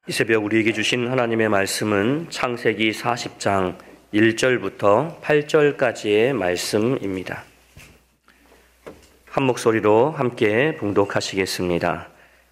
이 새벽 우리에게 주신 하나님의 말씀은 창세기 40장 1절부터 8절까지의 말씀입니다. 한 목소리로 함께 봉독하시겠습니다.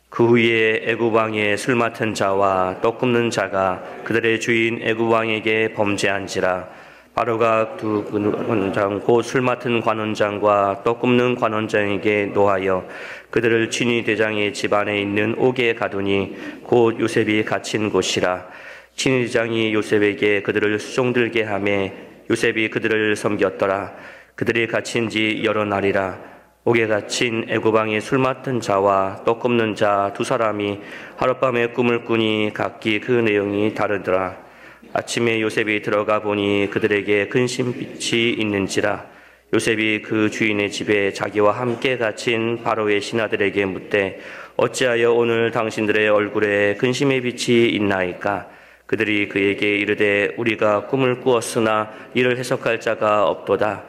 그 후에 애굽 왕의 술 맡은 자와 떡 굽는 자가 그들의 주인 애굽 왕에게 범죄한지라. 바로가 두 관원장 곧 술 맡은 관원장과 떡 굽는 관원장에게 노하여 그들을 친위 대장의 집 안에 있는 옥에 가두니 곧 요셉이 갇힌 곳이라. 친위 대장이 요셉에게 그들을 수종들게 하매 요셉이 그들을 섬겼더라. 그들이 갇힌 지 여러 날이라. 옥에 갇힌 애굽 왕의 술 맡은 자와 떡 굽는 자 두 사람이 하룻밤에 꿈을 꾸니 각기 그 내용이 다르더라. 아침에 요셉이 들어가 보니 그들에게 근심빛이 있는지라. 요셉이 그 주인의 집에 자기와 함께 갇힌 바로의 신하들에게 묻되 어찌하여 오늘 당신들의 얼굴에 근심의 빛이 있나이까? 그들이 그에게 이르되 우리가 꿈을 꾸었으나 이를 해석할 자가 없도다.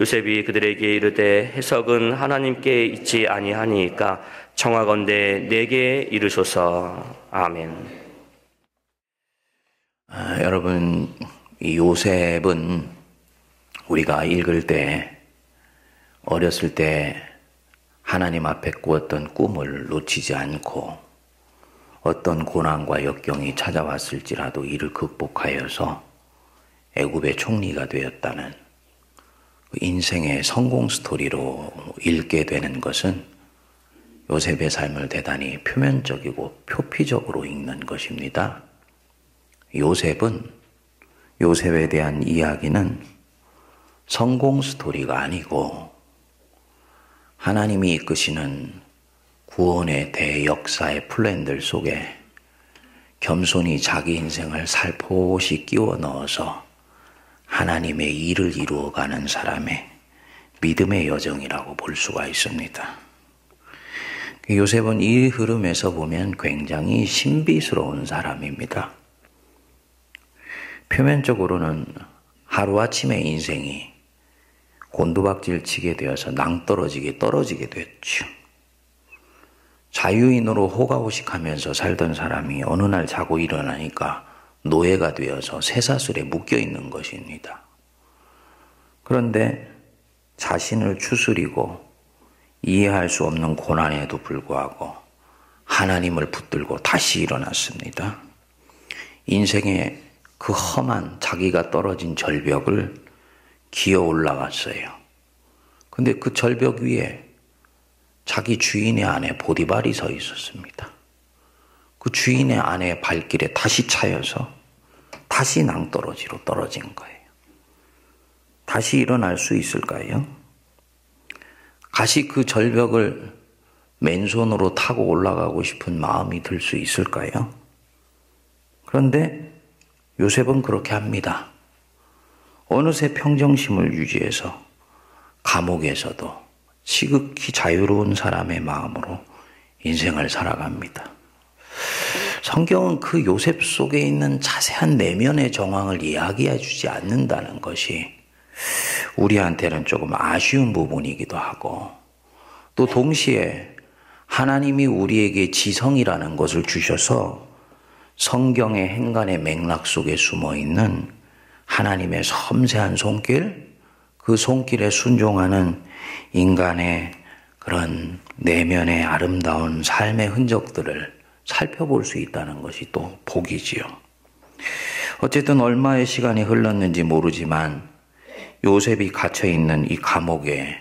요셉이 그들에게 이르되 해석은 하나님께 있지 아니하니까 청하건대 내게 이르소서. 아멘. 여러분, 이 요셉은 우리가 읽을 때 어렸을 때 하나님 앞에 꾸었던 꿈을 놓치지 않고 어떤 고난과 역경이 찾아왔을지라도 이를 극복하여서 애굽의 총리가 되었다는 인생의 성공 스토리로 읽게 되는 것은 요셉의 삶을 대단히 표면적이고 표피적으로 읽는 것입니다. 요셉에 대한 이야기는 성공 스토리가 아니고 하나님이 이끄시는 구원의 대역사의 플랜들 속에 겸손히 자기 인생을 살포시 끼워 넣어서 하나님의 일을 이루어가는 사람의 믿음의 여정이라고 볼 수가 있습니다. 요셉은 이 흐름에서 보면 굉장히 신비스러운 사람입니다. 표면적으로는 하루아침에 인생이 곤두박질 치게 되어서 낭떠러지게 떨어지게 됐죠. 자유인으로 호가호식하면서 살던 사람이 어느 날 자고 일어나니까 노예가 되어서 쇠사슬에 묶여있는 것입니다. 그런데 자신을 추스리고 이해할 수 없는 고난에도 불구하고 하나님을 붙들고 다시 일어났습니다. 인생의 그 험한 자기가 떨어진 절벽을 기어 올라갔어요. 근데 그 절벽 위에 자기 주인의 아내 보디발이 서 있었습니다. 그 주인의 아내의 발길에 다시 차여서 다시 낭떠러지로 떨어진 거예요. 다시 일어날 수 있을까요? 다시 그 절벽을 맨손으로 타고 올라가고 싶은 마음이 들 수 있을까요? 그런데 요셉은 그렇게 합니다. 어느새 평정심을 유지해서 감옥에서도 지극히 자유로운 사람의 마음으로 인생을 살아갑니다. 성경은 그 요셉 속에 있는 자세한 내면의 정황을 이야기해 주지 않는다는 것이 우리한테는 조금 아쉬운 부분이기도 하고, 또 동시에 하나님이 우리에게 지성이라는 것을 주셔서 성경의 행간의 맥락 속에 숨어있는 하나님의 섬세한 손길, 그 손길에 순종하는 인간의 그런 내면의 아름다운 삶의 흔적들을 살펴볼 수 있다는 것이 또 복이지요. 어쨌든 얼마의 시간이 흘렀는지 모르지만 요셉이 갇혀있는 이 감옥에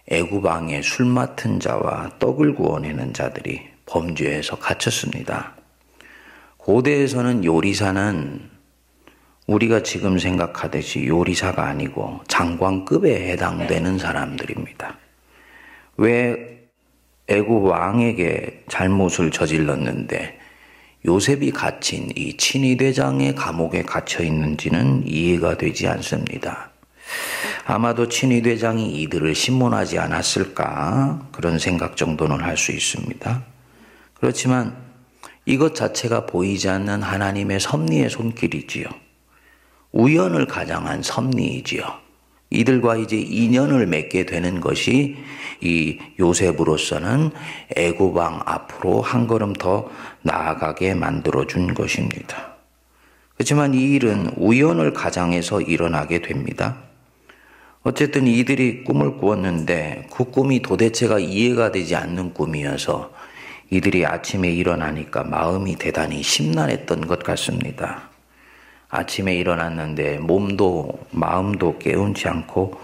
애굽 왕의 술 맡은 자와 떡을 구워내는 자들이 범죄해서 갇혔습니다. 고대에서는 요리사는 우리가 지금 생각하듯이 요리사가 아니고 장관급에 해당되는 사람들입니다. 왜 애굽 왕에게 잘못을 저질렀는데 요셉이 갇힌 이 친위대장의 감옥에 갇혀 있는지는 이해가 되지 않습니다. 아마도 친위대장이 이들을 신문하지 않았을까, 그런 생각 정도는 할 수 있습니다. 그렇지만 이것 자체가 보이지 않는 하나님의 섭리의 손길이지요. 우연을 가장한 섭리이지요. 이들과 이제 인연을 맺게 되는 것이 이 요셉으로서는 애굽 왕 앞으로 한 걸음 더 나아가게 만들어준 것입니다. 그렇지만 이 일은 우연을 가장해서 일어나게 됩니다. 어쨌든 이들이 꿈을 꾸었는데 그 꿈이 도대체가 이해가 되지 않는 꿈이어서 이들이 아침에 일어나니까 마음이 대단히 심란했던 것 같습니다. 아침에 일어났는데 몸도 마음도 개운치 않고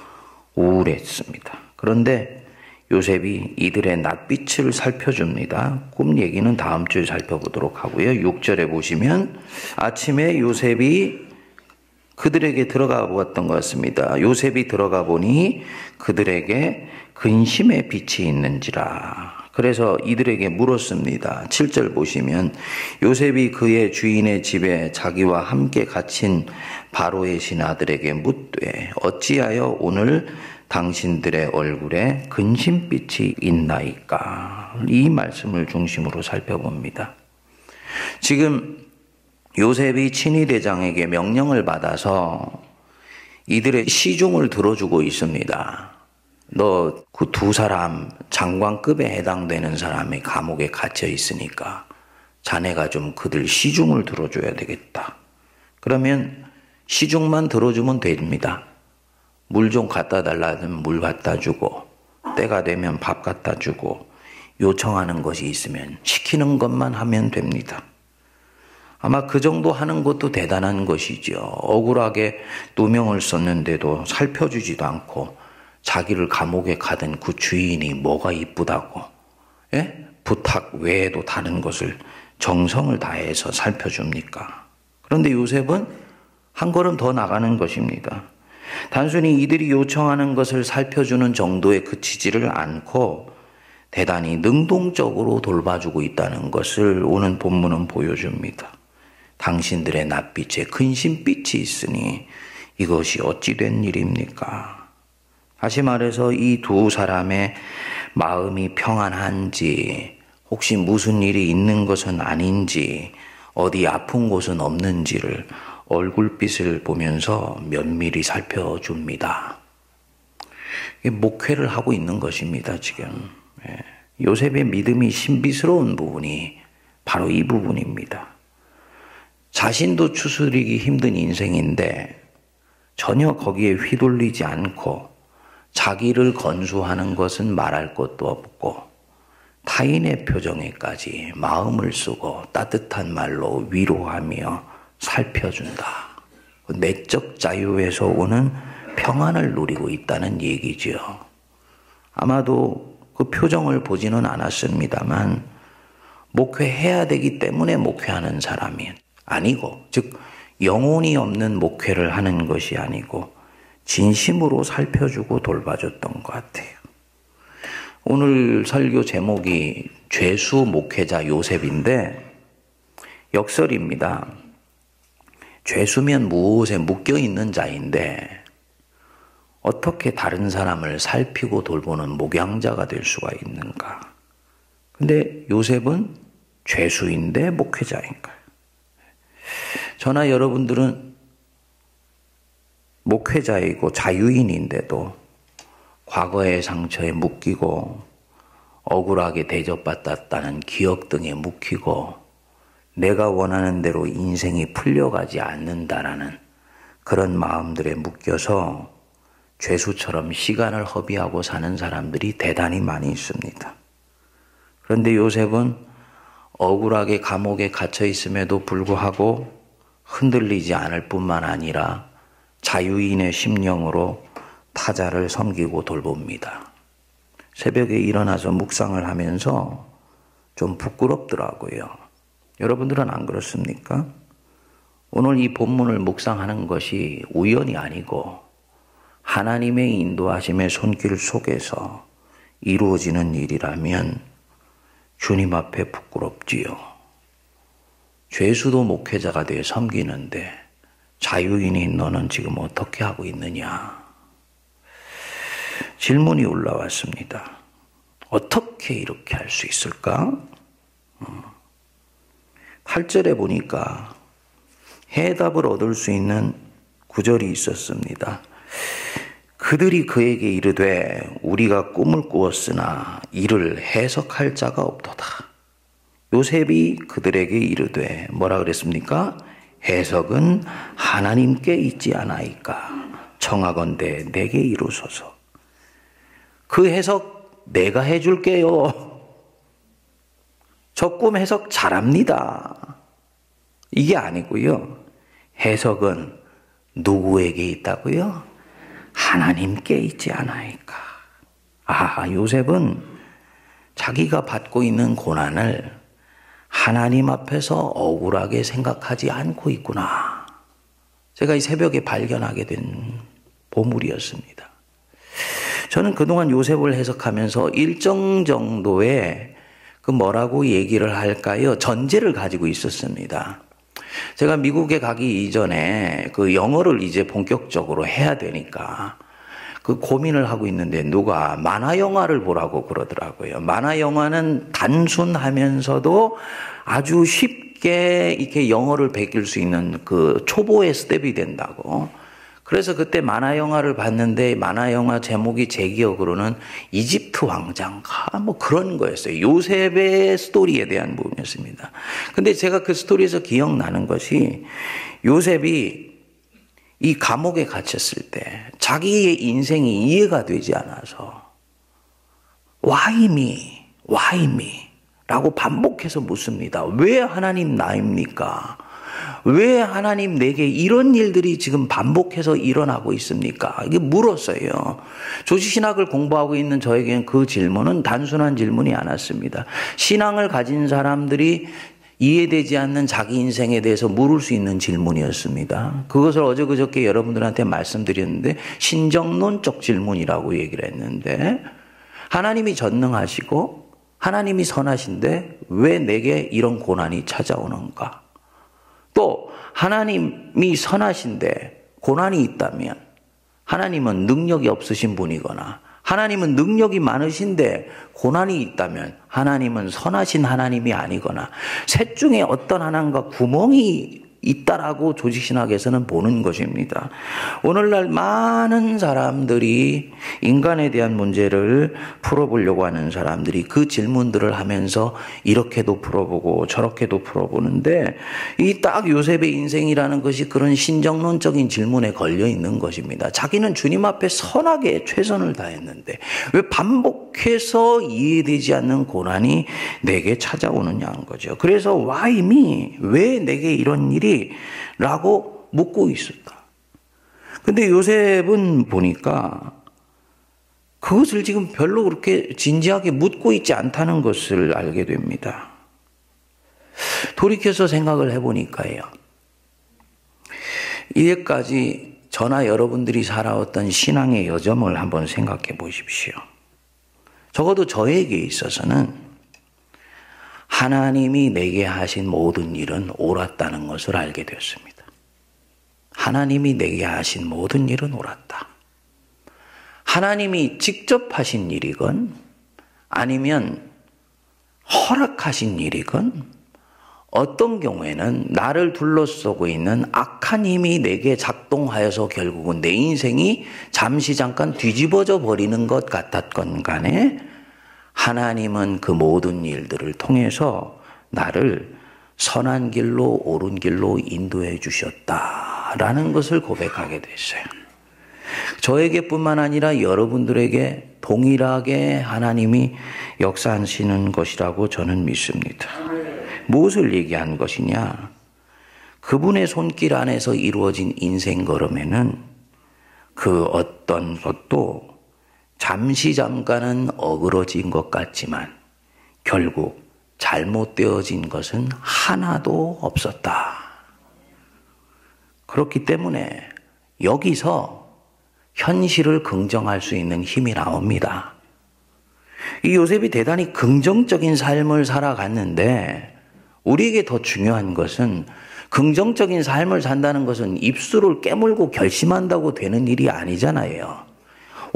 우울했습니다. 그런데 요셉이 이들의 낯빛을 살펴줍니다. 꿈 얘기는 다음 주에 살펴보도록 하고요. 6절에 보시면 아침에 요셉이 그들에게 들어가 보았던 것 같습니다. 요셉이 들어가 보니 그들에게 근심의 빛이 있는지라. 그래서 이들에게 물었습니다. 7절 보시면 요셉이 그의 주인의 집에 자기와 함께 갇힌 바로의 신하들에게 묻되 어찌하여 오늘 당신들의 얼굴에 근심빛이 있나이까. 이 말씀을 중심으로 살펴봅니다. 지금 요셉이 친위대장에게 명령을 받아서 이들의 시중을 들어주고 있습니다. 너 그 두 사람 장관급에 해당되는 사람이 감옥에 갇혀 있으니까 자네가 좀 그들 시중을 들어줘야 되겠다. 그러면 시중만 들어주면 됩니다. 물 좀 갖다 달라면 물 갖다 주고 때가 되면 밥 갖다 주고 요청하는 것이 있으면 시키는 것만 하면 됩니다. 아마 그 정도 하는 것도 대단한 것이죠. 억울하게 누명을 썼는데도 살펴주지도 않고 자기를 감옥에 가든 그 주인이 뭐가 이쁘다고 부탁 외에도 다른 것을 정성을 다해서 살펴줍니까? 그런데 요셉은 한 걸음 더 나가는 것입니다. 단순히 이들이 요청하는 것을 살펴주는 정도에 그치지를 않고 대단히 능동적으로 돌봐주고 있다는 것을 오늘 본문은 보여줍니다. 당신들의 낯빛에 근심빛이 있으니 이것이 어찌 된 일입니까? 다시 말해서 이 두 사람의 마음이 평안한지, 혹시 무슨 일이 있는 것은 아닌지, 어디 아픈 곳은 없는지를 얼굴빛을 보면서 면밀히 살펴줍니다. 목회를 하고 있는 것입니다, 지금. 요셉의 믿음이 신비스러운 부분이 바로 이 부분입니다. 자신도 추스리기 힘든 인생인데 전혀 거기에 휘둘리지 않고 자기를 건수하는 것은 말할 것도 없고 타인의 표정에까지 마음을 쓰고 따뜻한 말로 위로하며 살펴준다. 내적 자유에서 오는 평안을 누리고 있다는 얘기죠. 아마도 그 표정을 보지는 않았습니다만 목회해야 되기 때문에 목회하는 사람이 아니고, 즉 영혼이 없는 목회를 하는 것이 아니고 진심으로 살펴주고 돌봐줬던 것 같아요. 오늘 설교 제목이 죄수 목회자 요셉인데 역설입니다. 죄수면 무엇에 묶여있는 자인데 어떻게 다른 사람을 살피고 돌보는 목양자가 될 수가 있는가? 근데 요셉은 죄수인데 목회자인가요? 저나 여러분들은 목회자이고 자유인인데도 과거의 상처에 묶이고 억울하게 대접받았다는 기억 등에 묶이고 내가 원하는 대로 인생이 풀려가지 않는다라는 그런 마음들에 묶여서 죄수처럼 시간을 허비하고 사는 사람들이 대단히 많이 있습니다. 그런데 요셉은 억울하게 감옥에 갇혀 있음에도 불구하고 흔들리지 않을 뿐만 아니라 자유인의 심령으로 타자를 섬기고 돌봅니다. 새벽에 일어나서 묵상을 하면서 좀 부끄럽더라고요. 여러분들은 안 그렇습니까? 오늘 이 본문을 묵상하는 것이 우연이 아니고 하나님의 인도하심의 손길 속에서 이루어지는 일이라면 주님 앞에 부끄럽지요. 죄수도 목회자가 되어 섬기는데 자유인인 너는 지금 어떻게 하고 있느냐? 질문이 올라왔습니다. 어떻게 이렇게 할 수 있을까? 8절에 보니까 해답을 얻을 수 있는 구절이 있었습니다. 그들이 그에게 이르되 우리가 꿈을 꾸었으나 이를 해석할 자가 없도다. 요셉이 그들에게 이르되 뭐라 그랬습니까? 해석은 하나님께 있지 않아이까. 청하건대 내게 이루소서. 그 해석 내가 해줄게요. 저 꿈 해석 잘합니다. 이게 아니고요. 해석은 누구에게 있다고요? 하나님께 있지 않아이까. 요셉은 자기가 받고 있는 고난을 하나님 앞에서 억울하게 생각하지 않고 있구나. 제가 이 새벽에 발견하게 된 보물이었습니다. 저는 그동안 요셉을 해석하면서 일정 정도의 그 뭐라고 얘기를 할까요? 전제를 가지고 있었습니다. 제가 미국에 가기 이전에 그 영어를 이제 본격적으로 해야 되니까 그 고민을 하고 있는데 누가 만화 영화를 보라고 그러더라고요. 만화 영화는 단순하면서도 아주 쉽게 이렇게 영어를 배길 수 있는 그 초보의 스텝이 된다고. 그래서 그때 만화 영화를 봤는데 만화 영화 제목이 제 기억으로는 이집트 왕자인가 뭐 그런 거였어요. 요셉의 스토리에 대한 부분이었습니다. 근데 제가 그 스토리에서 기억나는 것이 요셉이 이 감옥에 갇혔을 때 자기의 인생이 이해가 되지 않아서 Why me? Why me? 라고 반복해서 묻습니다. 왜 하나님 나입니까? 왜 하나님 내게 이런 일들이 지금 반복해서 일어나고 있습니까? 이게 물었어요. 조지신학을 공부하고 있는 저에게는 그 질문은 단순한 질문이 않았습니다. 신앙을 가진 사람들이 이해되지 않는 자기 인생에 대해서 물을 수 있는 질문이었습니다. 그것을 어제 그저께 여러분들한테 말씀드렸는데 신정론적 질문이라고 얘기를 했는데 하나님이 전능하시고 하나님이 선하신데 왜 내게 이런 고난이 찾아오는가? 또 하나님이 선하신데 고난이 있다면 하나님은 능력이 없으신 분이거나 하나님은 능력이 많으신데 고난이 있다면 하나님은 선하신 하나님이 아니거나 셋 중에 어떤 하나가 구멍이 있다라고 조직신학에서는 보는 것입니다. 오늘날 많은 사람들이 인간에 대한 문제를 풀어보려고 하는 사람들이 그 질문들을 하면서 이렇게도 풀어보고 저렇게도 풀어보는데 이 딱 요셉의 인생이라는 것이 그런 신정론적인 질문에 걸려 있는 것입니다. 자기는 주님 앞에 선하게 최선을 다했는데 왜 반복해서 이해되지 않는 고난이 내게 찾아오느냐는 거죠. 그래서 why me? 왜 내게 이런 일이? 라고 묻고 있었다. 근데 요셉은 보니까 그것을 지금 별로 그렇게 진지하게 묻고 있지 않다는 것을 알게 됩니다. 돌이켜서 생각을 해보니까요. 이제까지 저나 여러분들이 살아왔던 신앙의 여정을 한번 생각해 보십시오. 적어도 저에게 있어서는 하나님이 내게 하신 모든 일은 옳았다는 것을 알게 되었습니다. 하나님이 내게 하신 모든 일은 옳았다. 하나님이 직접 하신 일이건 아니면 허락하신 일이건 어떤 경우에는 나를 둘러싸고 있는 악한 힘이 내게 작동하여서 결국은 내 인생이 잠시 잠깐 뒤집어져 버리는 것 같았건 간에 하나님은 그 모든 일들을 통해서 나를 선한 길로 옳은 길로 인도해 주셨다라는 것을 고백하게 됐어요. 저에게뿐만 아니라 여러분들에게 동일하게 하나님이 역사하시는 것이라고 저는 믿습니다. 무엇을 얘기한 것이냐? 그분의 손길 안에서 이루어진 인생 걸음에는 그 어떤 것도 잠시 잠깐은 어그러진 것 같지만 결국 잘못되어진 것은 하나도 없었다. 그렇기 때문에 여기서 현실을 긍정할 수 있는 힘이 나옵니다. 이 요셉이 대단히 긍정적인 삶을 살아갔는데 우리에게 더 중요한 것은 긍정적인 삶을 산다는 것은 입술을 깨물고 결심한다고 되는 일이 아니잖아요.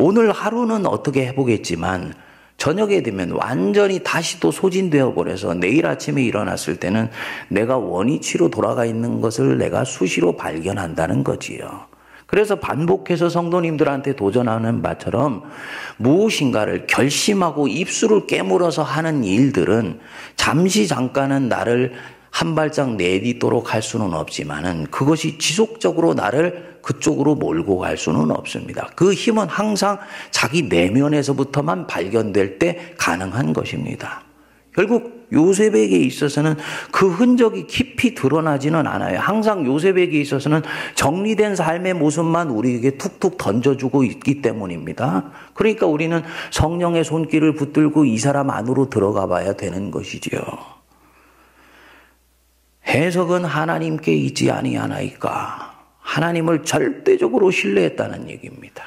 오늘 하루는 어떻게 해보겠지만 저녁에 되면 완전히 다시 또 소진되어 버려서 내일 아침에 일어났을 때는 내가 원위치로 돌아가 있는 것을 내가 수시로 발견한다는 거지요. 그래서 반복해서 성도님들한테 도전하는 바처럼 무엇인가를 결심하고 입술을 깨물어서 하는 일들은 잠깐은 나를 한 발짝 내딛도록 할 수는 없지만은 그것이 지속적으로 나를 그쪽으로 몰고 갈 수는 없습니다. 그 힘은 항상 자기 내면에서부터만 발견될 때 가능한 것입니다. 결국 요셉에게 있어서는 그 흔적이 깊이 드러나지는 않아요. 항상 요셉에게 있어서는 정리된 삶의 모습만 우리에게 툭툭 던져주고 있기 때문입니다. 그러니까 우리는 성령의 손길을 붙들고 이 사람 안으로 들어가 봐야 되는 것이지요. 해석은 하나님께 있지 아니하나이까. 하나님을 절대적으로 신뢰했다는 얘기입니다.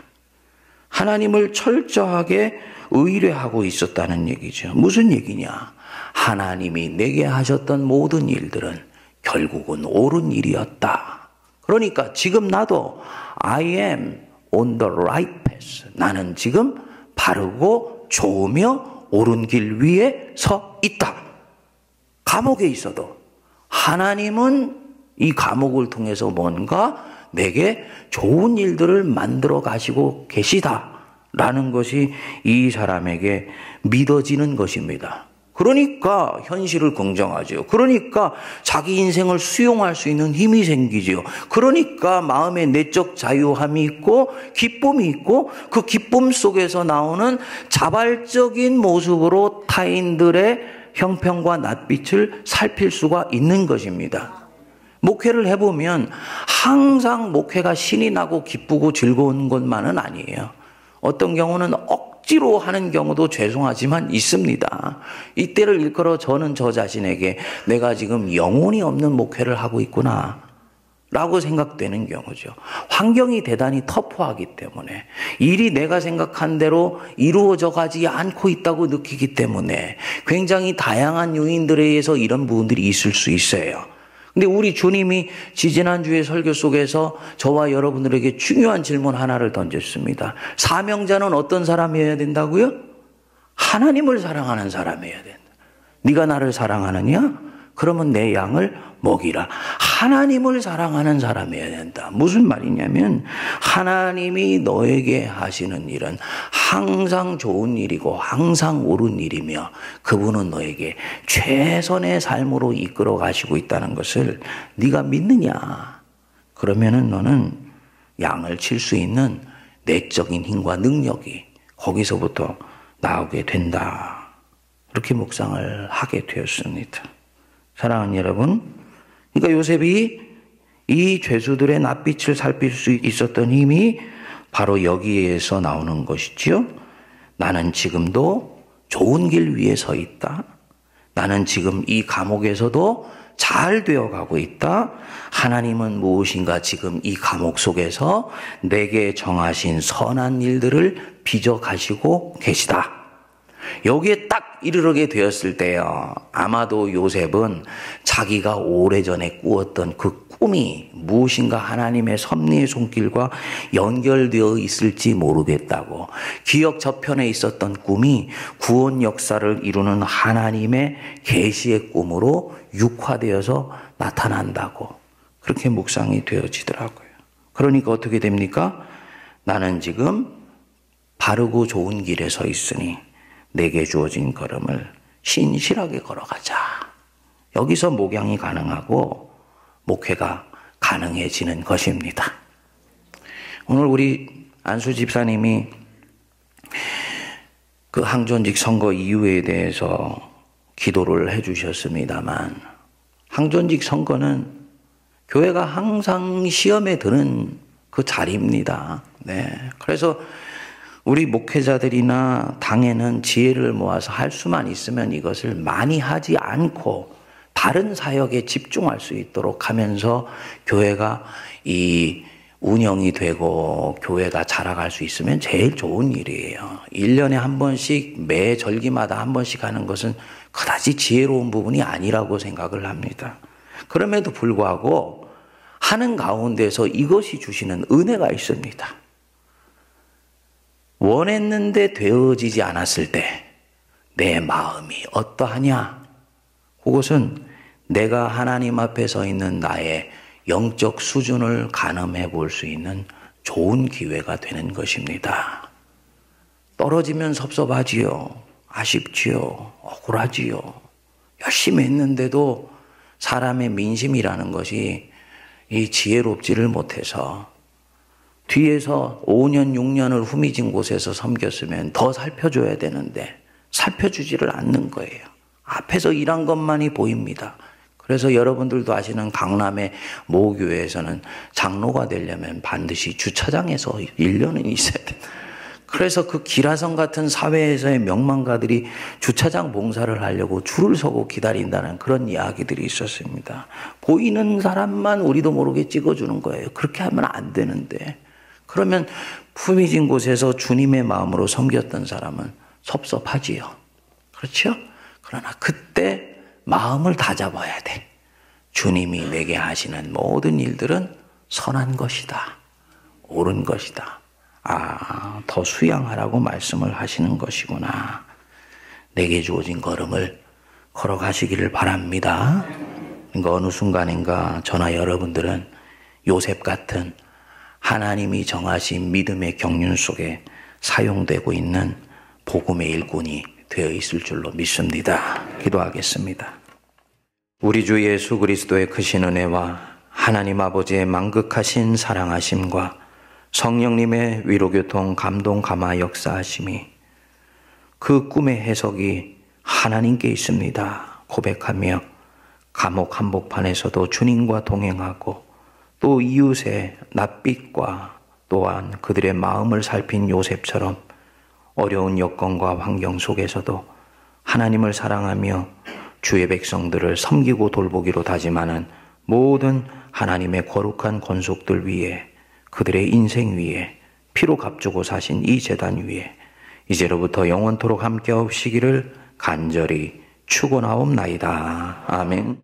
하나님을 철저하게 의뢰하고 있었다는 얘기죠. 무슨 얘기냐? 하나님이 내게 하셨던 모든 일들은 결국은 옳은 일이었다. 그러니까 지금 나도 I am on the right path. 나는 지금 바르고 좋으며 옳은 길 위에 서 있다. 감옥에 있어도 하나님은 이 감옥을 통해서 뭔가 내게 좋은 일들을 만들어 가시고 계시다라는 것이 이 사람에게 믿어지는 것입니다. 그러니까 현실을 긍정하죠. 그러니까 자기 인생을 수용할 수 있는 힘이 생기죠. 그러니까 마음에 내적 자유함이 있고 기쁨이 있고 그 기쁨 속에서 나오는 자발적인 모습으로 타인들의 형편과 낯빛을 살필 수가 있는 것입니다. 목회를 해보면 항상 목회가 신이 나고 기쁘고 즐거운 것만은 아니에요. 어떤 경우는 억지로 하는 경우도 죄송하지만 있습니다. 이때를 일컬어 저는 저 자신에게 내가 지금 영혼이 없는 목회를 하고 있구나 라고 생각되는 경우죠. 환경이 대단히 터프하기 때문에 일이 내가 생각한 대로 이루어져 가지 않고 있다고 느끼기 때문에 굉장히 다양한 요인들에 의해서 이런 부분들이 있을 수 있어요. 근데 우리 주님이 지지난주의 설교 속에서 저와 여러분들에게 중요한 질문 하나를 던졌습니다. 사명자는 어떤 사람이어야 된다고요? 하나님을 사랑하는 사람이어야 된다. 네가 나를 사랑하느냐? 그러면 내 양을 먹이라. 하나님을 사랑하는 사람이어야 된다. 무슨 말이냐면 하나님이 너에게 하시는 일은 항상 좋은 일이고 항상 옳은 일이며 그분은 너에게 최선의 삶으로 이끌어 가시고 있다는 것을 네가 믿느냐? 그러면은 너는 양을 칠 수 있는 내적인 힘과 능력이 거기서부터 나오게 된다. 이렇게 묵상을 하게 되었습니다. 사랑하는 여러분, 그러니까 요셉이 이 죄수들의 낯빛을 살필 수 있었던 힘이 바로 여기에서 나오는 것이지요. 나는 지금도 좋은 길 위에 서 있다. 나는 지금 이 감옥에서도 잘 되어가고 있다. 하나님은 무엇인가 지금 이 감옥 속에서 내게 정하신 선한 일들을 빚어가시고 계시다. 여기에 딱 이르게 되었을 때요, 아마도 요셉은 자기가 오래전에 꾸었던 그 꿈이 무엇인가 하나님의 섭리의 손길과 연결되어 있을지 모르겠다고, 기억 저편에 있었던 꿈이 구원 역사를 이루는 하나님의 계시의 꿈으로 육화되어서 나타난다고 그렇게 묵상이 되어지더라고요. 그러니까 어떻게 됩니까? 나는 지금 바르고 좋은 길에 서 있으니 내게 주어진 걸음을 신실하게 걸어가자. 여기서 목양이 가능하고 목회가 가능해지는 것입니다. 오늘 우리 안수 집사님이 그 항존직 선거 이유에 대해서 기도를 해주셨습니다만, 항존직 선거는 교회가 항상 시험에 드는 그 자리입니다. 네. 그래서 우리 목회자들이나 당에는 지혜를 모아서 할 수만 있으면 이것을 많이 하지 않고 다른 사역에 집중할 수 있도록 하면서 교회가 이 운영이 되고 교회가 자라갈 수 있으면 제일 좋은 일이에요. 1년에 한 번씩 매 절기마다 한 번씩 하는 것은 그다지 지혜로운 부분이 아니라고 생각을 합니다. 그럼에도 불구하고 하는 가운데서 이것이 주시는 은혜가 있습니다. 원했는데 되어지지 않았을 때 내 마음이 어떠하냐? 그것은 내가 하나님 앞에 서 있는 나의 영적 수준을 가늠해 볼 수 있는 좋은 기회가 되는 것입니다. 떨어지면 섭섭하지요. 아쉽지요. 억울하지요. 열심히 했는데도 사람의 민심이라는 것이 이 지혜롭지를 못해서 뒤에서 5년, 6년을 후미진 곳에서 섬겼으면 더 살펴줘야 되는데 살펴주지를 않는 거예요. 앞에서 일한 것만이 보입니다. 그래서 여러분들도 아시는 강남의 모 교회에서는 장로가 되려면 반드시 주차장에서 1년은 있어야 돼. 그래서 그 기라성 같은 사회에서의 명망가들이 주차장 봉사를 하려고 줄을 서고 기다린다는 그런 이야기들이 있었습니다. 보이는 사람만 우리도 모르게 찍어주는 거예요. 그렇게 하면 안 되는데. 그러면 품위진 곳에서 주님의 마음으로 섬겼던 사람은 섭섭하지요. 그렇죠? 그러나 그때 마음을 다잡아야 돼. 주님이 내게 하시는 모든 일들은 선한 것이다. 옳은 것이다. 더 수양하라고 말씀을 하시는 것이구나. 내게 주어진 걸음을 걸어가시기를 바랍니다. 그러니까 어느 순간인가 저나 여러분들은 요셉 같은 하나님이 정하신 믿음의 경륜 속에 사용되고 있는 복음의 일꾼이 되어 있을 줄로 믿습니다. 기도하겠습니다. 우리 주 예수 그리스도의 크신 은혜와 하나님 아버지의 만극하신 사랑하심과 성령님의 위로교통 감동 감화 역사하심이 그 꿈의 해석이 하나님께 있습니다. 고백하며 감옥 한복판에서도 주님과 동행하고 또 이웃의 낯빛과 또한 그들의 마음을 살핀 요셉처럼 어려운 여건과 환경 속에서도 하나님을 사랑하며 주의 백성들을 섬기고 돌보기로 다짐하는 모든 하나님의 거룩한 권속들 위에 그들의 인생 위에 피로 값주고 사신 이 제단 위에 이제로부터 영원토록 함께 하시기를 간절히 축원하옵나이다. 아멘.